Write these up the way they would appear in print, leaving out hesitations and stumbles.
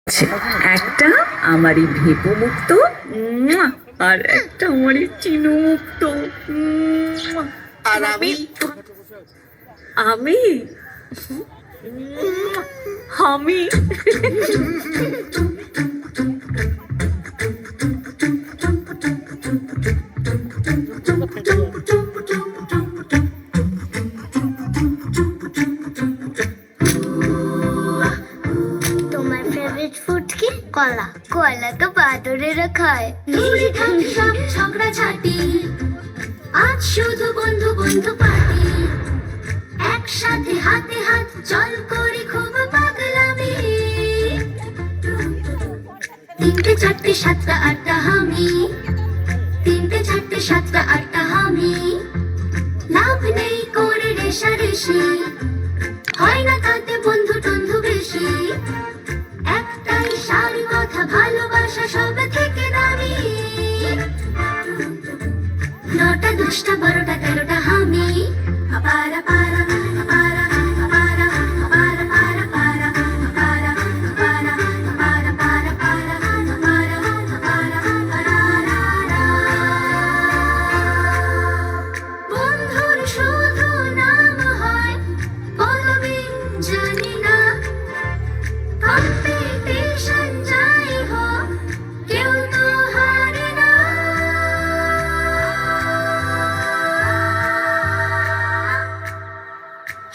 একটা আমারই ভেপু মুক্ত, আর একটা আমারই চিনু মুক্ত। আর আমি আমি আমি তোমার ফেভারিট ফুড কি? কলা। কলা তো বাদরেরা খায়। দূরে থাক সব ঝগড়া ঝাঁটি, আজ শুধু বন্ধু বন্ধু পার্টি। একসাথে হাতে হাত চল করি খুব পাগলামি। তিনটে চারটে সাতটা আটটা হামি, তিনটে চারটে সাতটা আটটা হামি। লাভ নেই করে রেশারেশি, হয় না তাতে বন্ধু টন্ধু বেশি। একটাই সারি কথা, ভালোবাসা সব থেকে দামি। নটা দশটা বারোটা তেরোটা হামি। আপারা পারা আপারা আপারা আপারা পারা পারা আপারা আপারা আপারা পারা পারা আপারা আপারা আপারা। বন্ধুর শুধু নাম হয় বলবিন জানি না, কম্পিটিশন যাই হোক কেউ তো হারে না।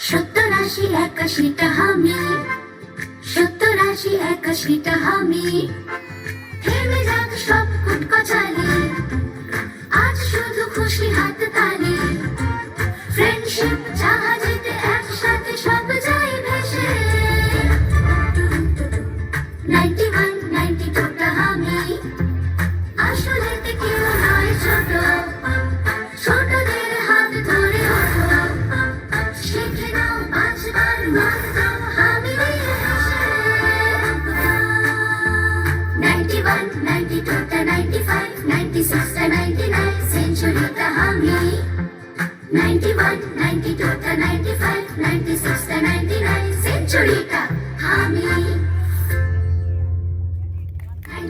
70-80-81টা হামি, 70-80-81টা হামি। থেমে যাক সব কুটকচালি, আজ শুধু খুশি হাত তালি। ফ্রেন্ডশিপ জাহাজেতে একসাথে সব যাই ভেসে। 91-92টা হামি, আসলেতে কেউ নয় ছোট। ছোটদের হাত ধরে ওঠো, শিখে নাও বাঁচবার মন্ত্র হামি দিয়ে হেসে। 91-92টা 95-96টা 99 সেঞ্চুরিটা হামি। 91-92টা 95-96টা 99 সেঞ্চুরিটা হামি।